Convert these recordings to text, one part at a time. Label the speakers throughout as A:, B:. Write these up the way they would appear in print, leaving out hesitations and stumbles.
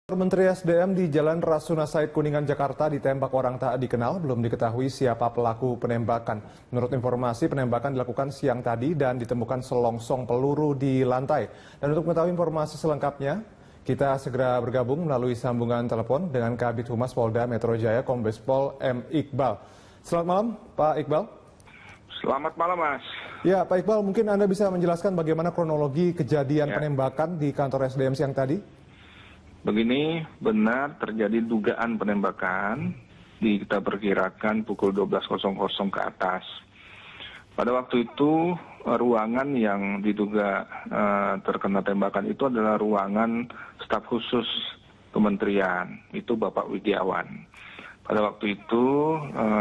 A: Menteri SDM di Jalan Rasuna Said Kuningan, Jakarta ditembak orang tak dikenal, belum diketahui siapa pelaku penembakan. Menurut informasi, penembakan dilakukan siang tadi dan ditemukan selongsong peluru di lantai. Dan untuk mengetahui informasi selengkapnya, kita segera bergabung melalui sambungan telepon dengan Kabid Humas Polda Metro Jaya, Kombes Pol M. Iqbal. Selamat malam, Pak Iqbal.
B: Selamat malam, Mas.
A: Ya, Pak Iqbal, mungkin Anda bisa menjelaskan bagaimana kronologi kejadian penembakan di kantor SDM siang tadi?
B: Begini, benar terjadi dugaan penembakan, kita perkirakan pukul 12.00 ke atas. Pada waktu itu, ruangan yang diduga terkena tembakan itu adalah ruangan staf khusus kementerian, itu Bapak Widiawan. Pada waktu itu,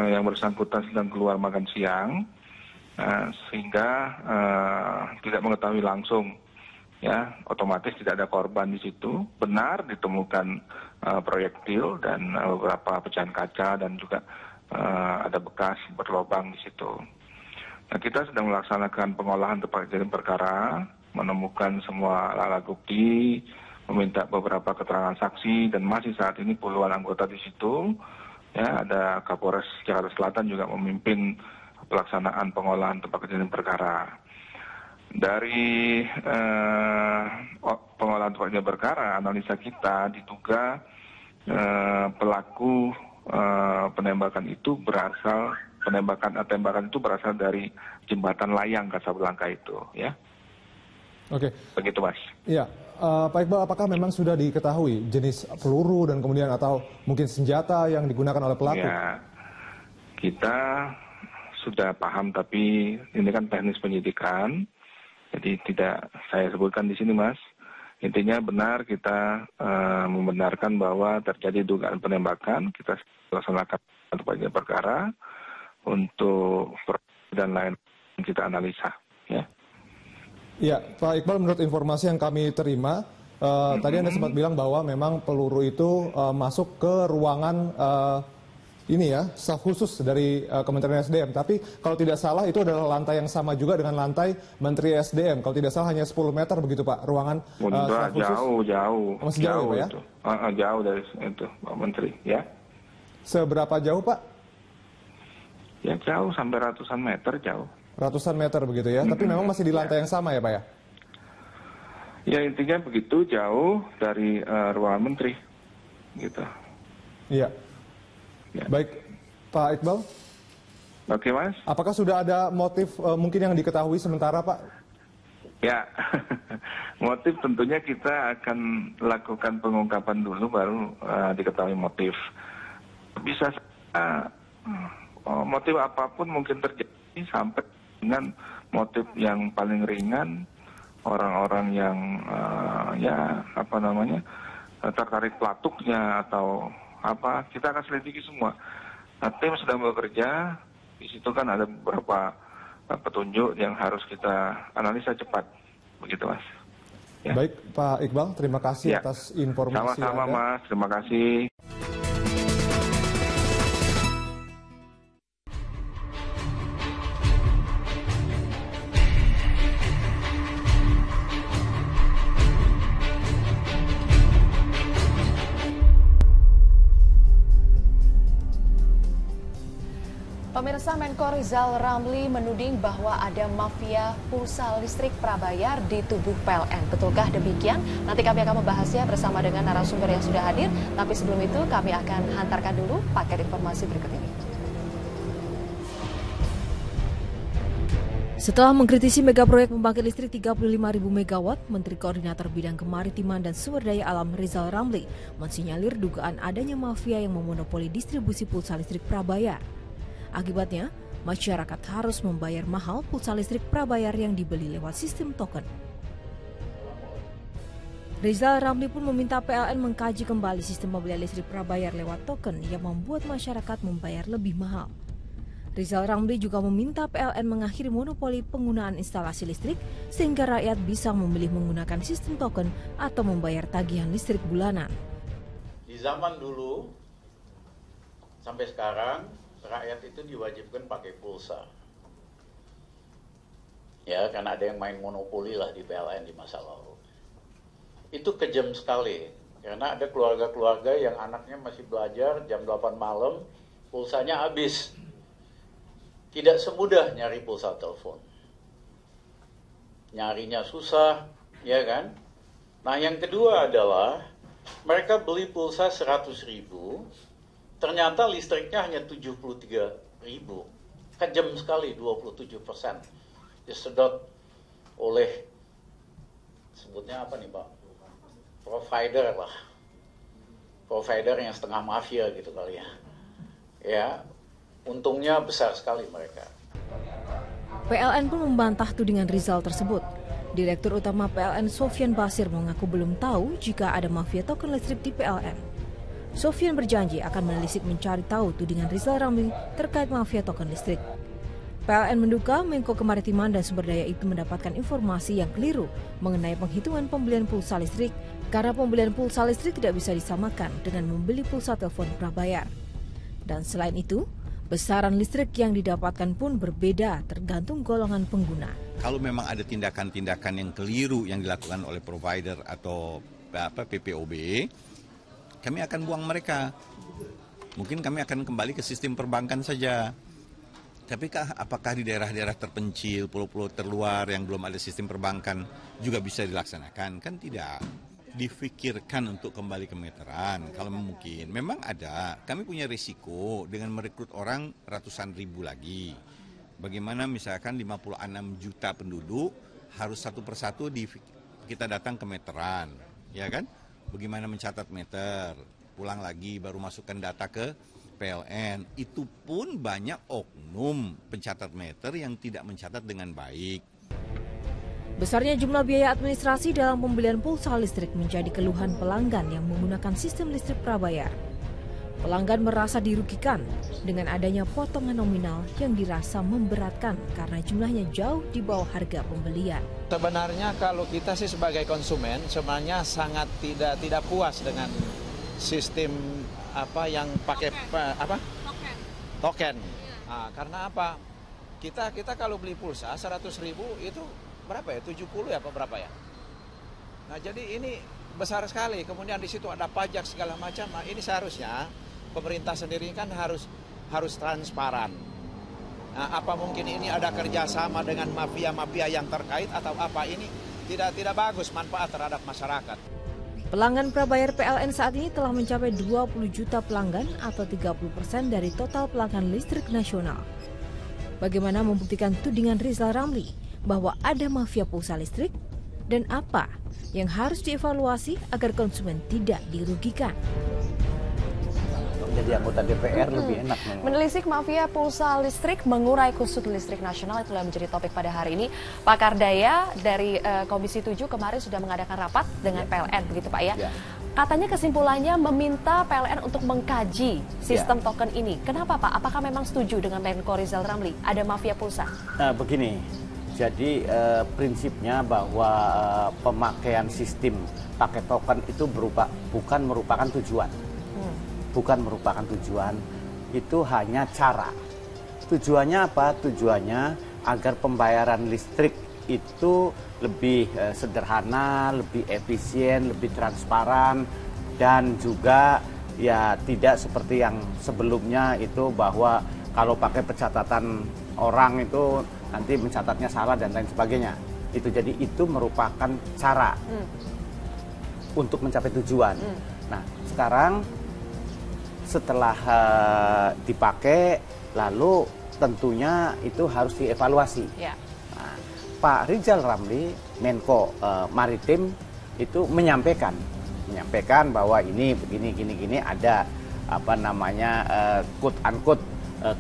B: yang bersangkutan sedang keluar makan siang, sehingga tidak mengetahui langsung. Ya, otomatis tidak ada korban di situ. Benar ditemukan proyektil dan beberapa pecahan kaca dan juga ada bekas berlubang di situ. Nah, kita sedang melaksanakan pengolahan tempat kejadian perkara, menemukan semua alat bukti, meminta beberapa keterangan saksi dan masih saat ini puluhan anggota di situ. Ya, ada Kapolres Jakarta Selatan juga memimpin pelaksanaan pengolahan tempat kejadian perkara. Dari pengolahan tempat kejadian perkara, analisa kita diduga pelaku tembakan itu berasal dari jembatan layang Kasablanka itu, ya.
A: Oke.
B: Begitu, Mas.
A: Ya, Pak Iqbal, apakah memang sudah diketahui jenis peluru dan kemudian atau mungkin senjata yang digunakan oleh pelaku?
B: Ya, kita sudah paham, tapi ini kan teknis penyidikan. Jadi tidak saya sebutkan di sini, Mas. Intinya benar kita membenarkan bahwa terjadi dugaan penembakan. Kita laksanakan tempat perkara untuk dan lain kita analisa. Ya.
A: Ya, Pak Iqbal, menurut informasi yang kami terima, tadi Anda sempat bilang bahwa memang peluru itu masuk ke ruangan ini ya, staf khusus dari Kementerian SDM. Tapi kalau tidak salah itu adalah lantai yang sama juga dengan lantai Menteri SDM. Kalau tidak salah hanya 10 meter begitu, Pak, ruangan staf khusus.
B: Jauh.
A: Masih jauh, Pak, ya?
B: Jauh dari itu, Pak Menteri, ya.
A: Seberapa jauh, Pak?
B: Ya jauh, sampai ratusan meter jauh.
A: Ratusan meter begitu ya, tapi memang masih di lantai yang sama ya, Pak, ya?
B: Ya, intinya begitu, jauh dari ruangan Menteri, gitu.
A: Iya. Ya. Baik, Pak Iqbal.
B: Oke, Mas.
A: Apakah sudah ada motif mungkin yang diketahui sementara, Pak?
B: Ya, motif tentunya kita akan lakukan pengungkapan dulu baru diketahui motif. Bisa motif apapun mungkin terjadi sampai dengan motif yang paling ringan, orang-orang yang tertarik pelatuknya atau apa, kita akan selidiki semua. Nah, tim sedang bekerja, di situ kan ada beberapa petunjuk yang harus kita analisa cepat, begitu, Mas.
A: Ya. Baik, Pak Iqbal, terima kasih atas informasi.
B: Sama-sama, Mas, terima kasih.
C: Pemirsa, Menko Rizal Ramli menuding bahwa ada mafia pulsa listrik prabayar di tubuh PLN. Betulkah demikian? Nanti kami akan membahasnya bersama dengan narasumber yang sudah hadir. Tapi sebelum itu kami akan hantarkan dulu paket informasi berikut ini.
D: Setelah mengkritisi mega proyek pembangkit listrik 35.000 MW, Menteri Koordinator Bidang Kemaritiman dan Sumber Daya Alam Rizal Ramli mensinyalir dugaan adanya mafia yang memonopoli distribusi pulsa listrik prabayar. Akibatnya, masyarakat harus membayar mahal pulsa listrik prabayar yang dibeli lewat sistem token. Rizal Ramli pun meminta PLN mengkaji kembali sistem pembelian listrik prabayar lewat token yang membuat masyarakat membayar lebih mahal. Rizal Ramli juga meminta PLN mengakhiri monopoli penggunaan instalasi listrik sehingga rakyat bisa memilih menggunakan sistem token atau membayar tagihan listrik bulanan.
E: Di zaman dulu sampai sekarang, rakyat itu diwajibkan pakai pulsa. Ya, karena ada yang main monopoli lah di PLN di masa lalu. Itu kejam sekali Karena ada keluarga-keluarga yang anaknya masih belajar jam 8 malam, pulsanya habis. Tidak semudah nyari pulsa telepon. Nyarinya susah, ya kan? Nah, yang kedua adalah mereka beli pulsa 100.000, ternyata listriknya hanya 73.000. Kejam sekali, 27%. Disedot oleh, sebutnya apa nih Pak? Provider lah. Provider yang setengah mafia gitu kali ya. Ya, untungnya besar sekali mereka.
D: PLN pun membantah tudingan Rizal tersebut. Direktur Utama PLN Sofyan Basir mengaku belum tahu jika ada mafia token listrik di PLN. Sofyan berjanji akan menelisik mencari tahu tudingan Rizal Ramli terkait mafia token listrik. PLN menduga Menko Kemaritiman dan Sumberdaya itu mendapatkan informasi yang keliru mengenai penghitungan pembelian pulsa listrik karena pembelian pulsa listrik tidak bisa disamakan dengan membeli pulsa telepon prabayar. Dan selain itu, besaran listrik yang didapatkan pun berbeda tergantung golongan pengguna.
F: Kalau memang ada tindakan-tindakan yang keliru yang dilakukan oleh provider atau PPOB, kami akan buang mereka. Mungkin kami akan kembali ke sistem perbankan saja. Tapi apakah di daerah-daerah terpencil, pulau-pulau terluar yang belum ada sistem perbankan juga bisa dilaksanakan? Kan tidak. Difikirkan untuk kembali ke meteran, kalau mungkin. Memang ada, kami punya risiko dengan merekrut orang ratusan ribu lagi. Bagaimana misalkan 56 juta penduduk harus satu persatu kita datang ke meteran, ya kan? Bagaimana mencatat meter, pulang lagi baru masukkan data ke PLN. Itu pun banyak oknum pencatat meter yang tidak mencatat dengan baik.
D: Besarnya jumlah biaya administrasi dalam pembelian pulsa listrik menjadi keluhan pelanggan yang menggunakan sistem listrik prabayar. Pelanggan merasa dirugikan dengan adanya potongan nominal yang dirasa memberatkan karena jumlahnya jauh di bawah harga pembelian.
G: Sebenarnya kalau kita sih sebagai konsumen sebenarnya sangat tidak puas dengan sistem yang pakai token. Nah, karena apa? Kita kalau beli pulsa 100.000 itu berapa ya? 70 ya apa berapa ya? Nah, jadi ini besar sekali. Kemudian di situ ada pajak segala macam. Nah, ini seharusnya pemerintah sendiri kan harus transparan. Nah, apa mungkin ini ada kerjasama dengan mafia-mafia yang terkait atau apa? Ini tidak bagus manfaat terhadap masyarakat.
D: Pelanggan prabayar PLN saat ini telah mencapai 20 juta pelanggan atau 30% dari total pelanggan listrik nasional. Bagaimana membuktikan tudingan Rizal Ramli bahwa ada mafia pulsa listrik? Dan apa yang harus dievaluasi agar konsumen tidak dirugikan?
H: Jadi anggota DPR lebih enak.
C: Menelisik mafia pulsa listrik, mengurai kusut listrik nasional, itulah menjadi topik pada hari ini. Pak Kardaya dari Komisi 7 kemarin sudah mengadakan rapat dengan PLN, begitu Pak ya? Katanya kesimpulannya meminta PLN untuk mengkaji sistem token ini. Kenapa Pak? Apakah memang setuju dengan Menko Rizal Ramli ada mafia pulsa?
H: Nah, begini, jadi prinsipnya bahwa pemakaian sistem pakai token itu bukan merupakan tujuan. Bukan merupakan tujuan, itu hanya cara. Tujuannya apa? Tujuannya agar pembayaran listrik itu lebih sederhana, lebih efisien, lebih transparan, dan juga ya tidak seperti yang sebelumnya itu bahwa kalau pakai pencatatan orang itu nanti mencatatnya salah dan lain sebagainya. Itu jadi itu merupakan cara untuk mencapai tujuan. Nah, sekarang setelah dipakai, lalu tentunya itu harus dievaluasi. Nah, Pak Rizal Ramli, Menko Maritim, itu menyampaikan bahwa ini begini, gini ada quote unquote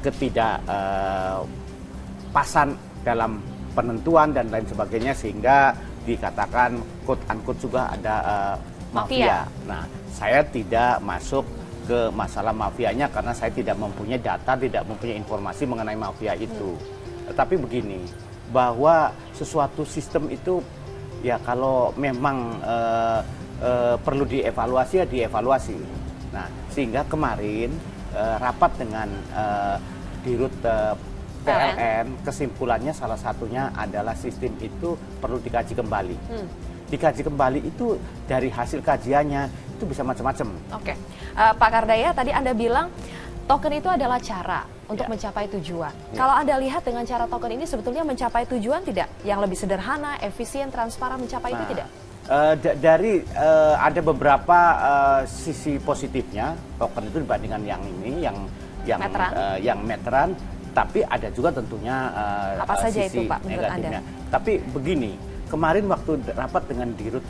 H: ketidakpasan dalam penentuan dan lain sebagainya, sehingga dikatakan quote unquote juga ada mafia. Nah, saya tidak masuk ke masalah mafianya karena saya tidak mempunyai data, tidak mempunyai informasi mengenai mafia itu. Tapi begini, bahwa sesuatu sistem itu ya kalau memang perlu dievaluasi ya dievaluasi. Nah, sehingga kemarin rapat dengan Dirut PLN, kesimpulannya salah satunya adalah sistem itu perlu dikaji kembali. Dikaji kembali itu dari hasil kajiannya itu bisa macam-macam.
C: Oke, Pak Kardaya, tadi Anda bilang token itu adalah cara untuk mencapai tujuan. Kalau Anda lihat dengan cara token ini sebetulnya mencapai tujuan tidak? Yang lebih sederhana, efisien, transparan mencapai itu tidak?
H: Ada beberapa sisi positifnya token itu dibandingkan yang ini, yang meteran, tapi ada juga tentunya
C: apa saja
H: sisi
C: itu, Pak, menurut
H: negatifnya.
C: Anda?
H: Tapi begini, kemarin waktu rapat dengan Dirut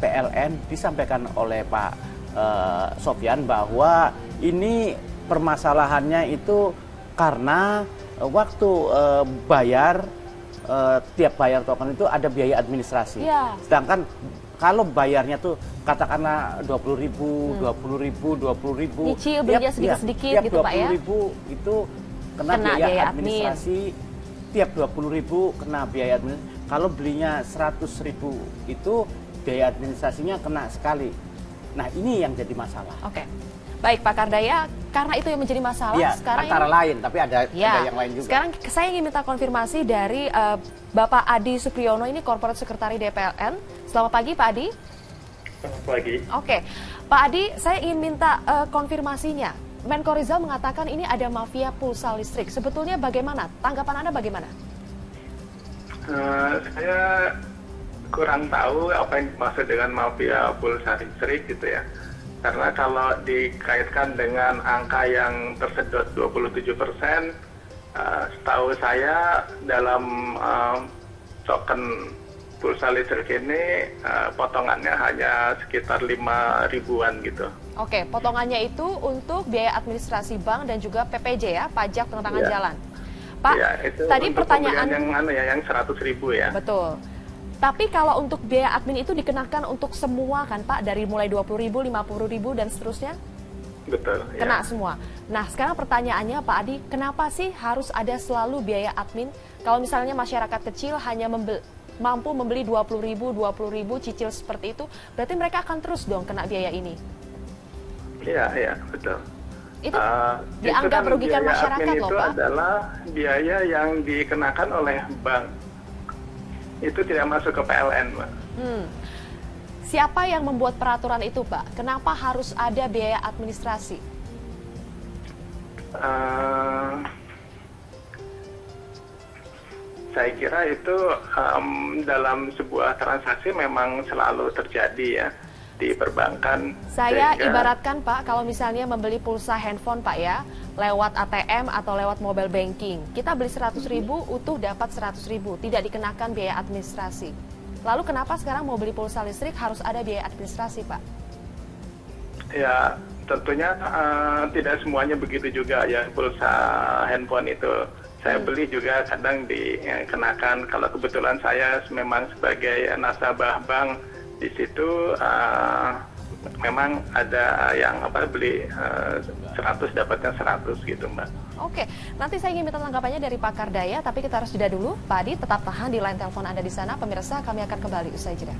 H: PLN disampaikan oleh Pak Sofyan bahwa ini permasalahannya itu karena waktu tiap bayar token itu ada biaya administrasi.
C: Ya.
H: Sedangkan kalau bayarnya tuh katakanlah 20.000, 20.000,
C: Nyicil belinya sedikit-sedikit
H: tiap
C: gitu, Pak ya.
H: 20.000 itu kena biaya administrasi. Tiap 20.000 kena biaya administrasi. Kalau belinya 100.000 itu biaya administrasinya kena sekali. Nah, ini yang jadi masalah.
C: Oke. Baik, Pak Kardaya, karena itu yang menjadi masalah
H: Ya,
C: sekarang
H: antara
C: ini,
H: lain, tapi ada yang lain juga.
C: Sekarang saya ingin minta konfirmasi dari Bapak Adi Supriyono, ini Corporate Secretary DPLN. Selamat pagi, Pak Adi.
I: Selamat pagi.
C: Oke, Pak Adi, saya ingin minta konfirmasinya. Menko Rizal mengatakan ini ada mafia pulsa listrik. Sebetulnya bagaimana? Tanggapan Anda bagaimana?
I: Saya kurang tahu apa yang dimaksud dengan mafia pulsa listrik gitu ya. Karena kalau dikaitkan dengan angka yang tersedot 27%, setahu saya dalam token pulsa listrik ini potongannya hanya sekitar 5.000-an gitu.
C: Oke, potongannya itu untuk biaya administrasi bank dan juga PPJ ya, pajak penerangan jalan. Pak,
I: itu
C: tadi
I: untuk
C: pertanyaan
I: yang 100.000 ya.
C: Betul. Tapi kalau untuk biaya admin itu dikenakan untuk semua kan Pak, dari mulai 20.000, 50.000 dan seterusnya?
I: Betul.
C: Kena semua. Nah, sekarang pertanyaannya Pak Adi, kenapa sih harus ada selalu biaya admin? Kalau misalnya masyarakat kecil hanya mampu membeli 20.000 cicil seperti itu, berarti mereka akan terus dong kena biaya ini.
I: Iya, betul.
C: Itu dianggap merugikan masyarakat loh, Pak.
I: Itu adalah biaya yang dikenakan oleh bank. Itu tidak masuk ke PLN, Pak.
C: Siapa yang membuat peraturan itu, Pak? Kenapa harus ada biaya administrasi?
I: Saya kira itu dalam sebuah transaksi memang selalu terjadi ya di perbankan.
C: Saya ibaratkan Pak, kalau misalnya membeli pulsa handphone Pak ya, lewat ATM atau lewat mobile banking, kita beli 100.000 utuh dapat 100.000, tidak dikenakan biaya administrasi. Lalu kenapa sekarang mau beli pulsa listrik harus ada biaya administrasi Pak?
I: Ya tentunya tidak semuanya begitu juga ya pulsa handphone itu. Saya beli juga kadang dikenakan, kalau kebetulan saya memang sebagai nasabah bank, di situ memang ada yang beli 100 dapatnya 100 gitu Mbak.
C: Oke, nanti saya ingin minta tanggapannya dari Pak Kardaya, tapi kita harus jeda dulu. Pak Adi tetap tahan di line telepon Anda di sana. Pemirsa, kami akan kembali usai jeda.